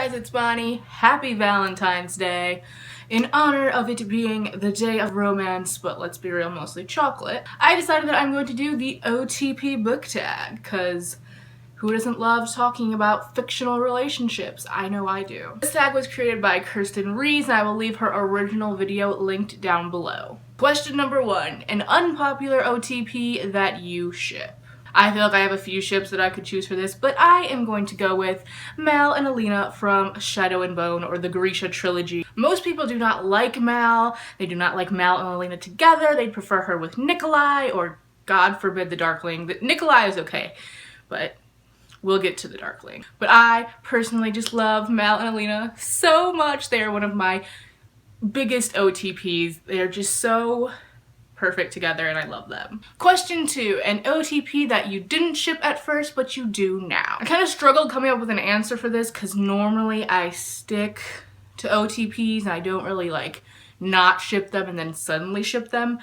guys, it's Bonnie. Happy Valentine's Day. In honor of it being the day of romance, but let's be real, mostly chocolate, I decided that I'm going to do the OTP Book Tag, because who doesn't love talking about fictional relationships? I know I do. This tag was created by Kirsten Rees, and I will leave her original video linked down below. Question number 1, an unpopular OTP that you ship. I feel like I have a few ships that I could choose for this, but I am going to go with Mal and Alina from Shadow and Bone, or the Grisha trilogy. Most people do not like Mal. They do not like Mal and Alina together. They'd prefer her with Nikolai, or God forbid the Darkling. Nikolai is okay, but we'll get to the Darkling. But I personally just love Mal and Alina so much. They are one of my biggest OTPs. They're just so perfect together and I love them. Question 2, an OTP that you didn't ship at first but you do now. I kind of struggled coming up with an answer for this because normally I stick to OTPs and I don't really like not ship them and then suddenly ship them.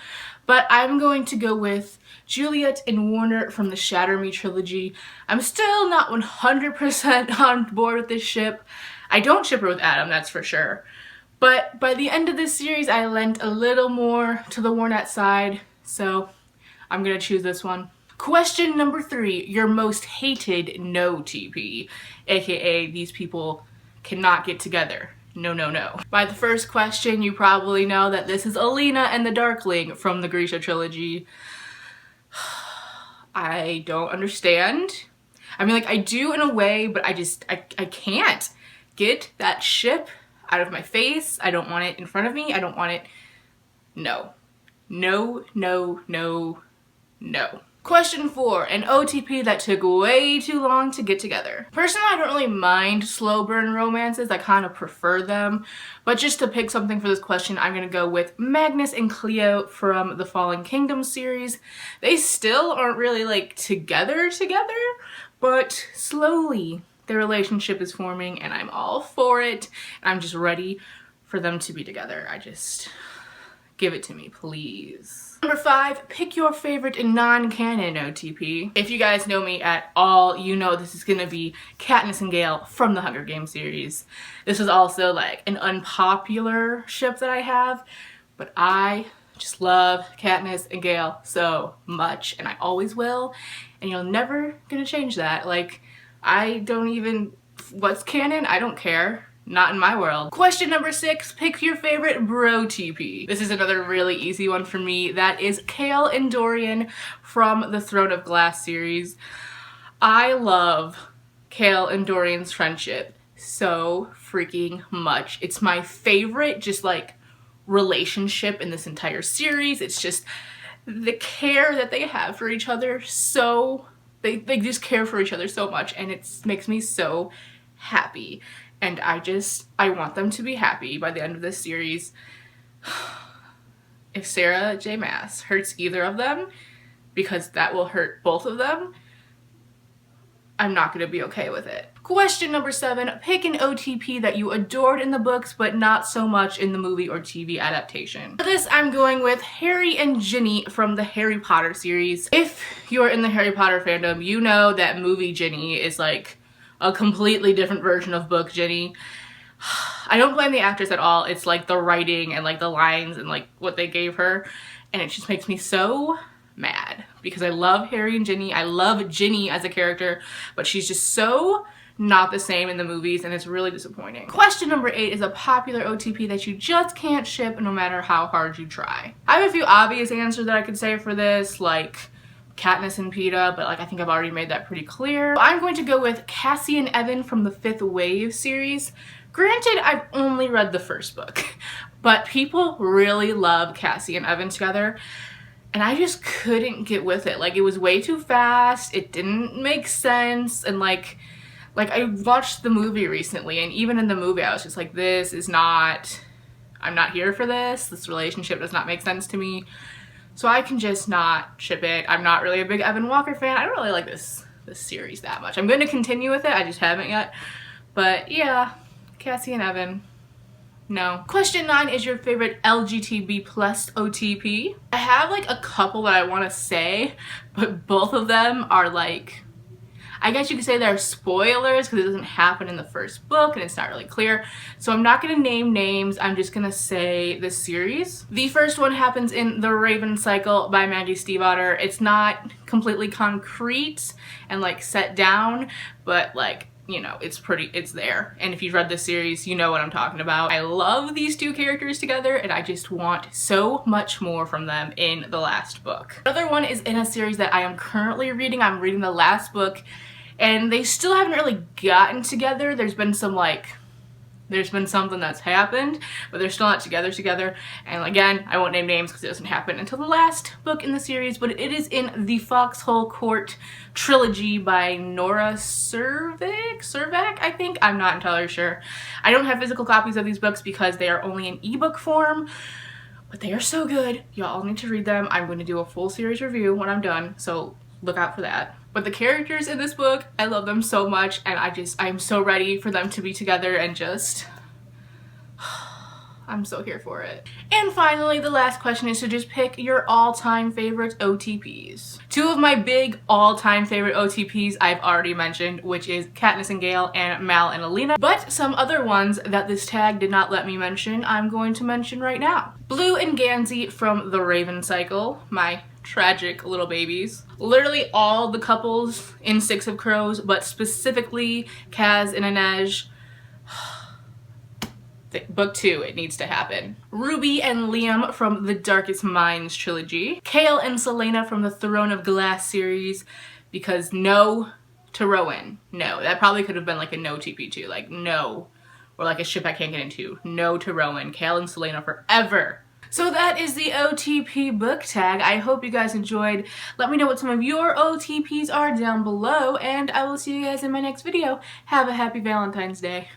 But I'm going to go with Juliet and Warner from the Shatter Me trilogy. I'm still not 100% on board with this ship. I don't ship her with Adam, that's for sure. But by the end of this series, I lent a little more to the Warnet side, so I'm gonna choose this one. Question number 3, your most hated no TP, aka these people cannot get together. No, no, no. By the first question, you probably know that this is Alina and the Darkling from the Grisha trilogy. I don't understand. I mean, like, I do in a way, but I can't get that ship out of my face. I don't want it in front of me. I don't want it. No. No, no, no, no. Question 4, an OTP that took way too long to get together. Personally, I don't really mind slow burn romances. I kind of prefer them. But just to pick something for this question, I'm gonna go with Magnus and Cleo from the Fallen Kingdom series. They still aren't really like together, but slowly their relationship is forming and I'm all for it. I'm just ready for them to be together. I just, give it to me, please. Number 5, pick your favorite non-canon OTP. If you guys know me at all, you know this is gonna be Katniss and Gale from the Hunger Games series. This is also like an unpopular ship that I have, but I just love Katniss and Gale so much, and I always will, and you're never gonna change that. Like, I don't even, what's canon? I don't care. Not in my world. Question number 6, pick your favorite bro TP. This is another really easy one for me. That is Kale and Dorian from the Throne of Glass series. I love Kale and Dorian's friendship so freaking much. It's my favorite just like relationship in this entire series. It's just the care that they have for each other, so they just care for each other so much, and it makes me so happy. And I want them to be happy by the end of this series. If Sarah J. Maas hurts either of them, because that will hurt both of them, I'm not gonna be okay with it. Question number 7, pick an OTP that you adored in the books but not so much in the movie or TV adaptation. For this, I'm going with Harry and Ginny from the Harry Potter series. If you're in the Harry Potter fandom, you know that movie Ginny is like a completely different version of book Ginny. I don't blame the actress at all. It's like the writing and like the lines and like what they gave her, and it just makes me so mad because I love Harry and Ginny. I love Ginny as a character, but she's just so not the same in the movies, and it's really disappointing. Question number 8 is a popular OTP that you just can't ship no matter how hard you try. I have a few obvious answers that I could say for this, like Katniss and Peeta, but like I think I've already made that pretty clear. I'm going to go with Cassie and Evan from the 5th Wave series. Granted, I've only read the first book, but people really love Cassie and Evan together, and I just couldn't get with it. Like, it was way too fast, it didn't make sense, and like I watched the movie recently, and even in the movie I was just like, this is not, I'm not here for this. This relationship does not make sense to me. So I can just not ship it. I'm not really a big Evan Walker fan. I don't really like this series that much. I'm going to continue with it. I just haven't yet. But yeah, Cassie and Evan, no. Question 9 is your favorite LGTB plus OTP. I have like a couple that I want to say, but both of them are like, I guess you could say they're spoilers because it doesn't happen in the first book and it's not really clear. So I'm not going to name names, I'm just going to say the series. The first one happens in The Raven Cycle by Maggie Stiefvater. It's not completely concrete and like set down, but like, you know, it's there. And if you've read this series, you know what I'm talking about. I love these two characters together and I just want so much more from them in the last book. Another one is in a series that I am currently reading. I'm reading the last book and they still haven't really gotten together. There's been something that's happened, but they're still not together. And again, I won't name names because it doesn't happen until the last book in the series, but it is in the Foxhole Court trilogy by Nora Sirvac, I think. I'm not entirely sure. I don't have physical copies of these books because they are only in ebook form, but they are so good. Y'all need to read them. I'm going to do a full series review when I'm done, so look out for that. But the characters in this book, I love them so much, and I'm so ready for them to be together and just, I'm so here for it. And finally, the last question is to just pick your all-time favorite OTPs. Two of my big all-time favorite OTPs I've already mentioned, which is Katniss and Gale and Mal and Alina, but some other ones that this tag did not let me mention, I'm going to mention right now. Blue and Gansey from The Raven Cycle, my tragic little babies. Literally all the couples in Six of Crows, but specifically Kaz and Inej. Book 2, it needs to happen. Ruby and Liam from the Darkest Minds trilogy. Kale and Selena from the Throne of Glass series, because no to Rowan. No, that probably could have been like a no TP2, like no. Or like a ship I can't get into. No to Rowan. Kale and Selena forever. So that is the OTP book tag. I hope you guys enjoyed. Let me know what some of your OTPs are down below, and I will see you guys in my next video. Have a happy Valentine's Day.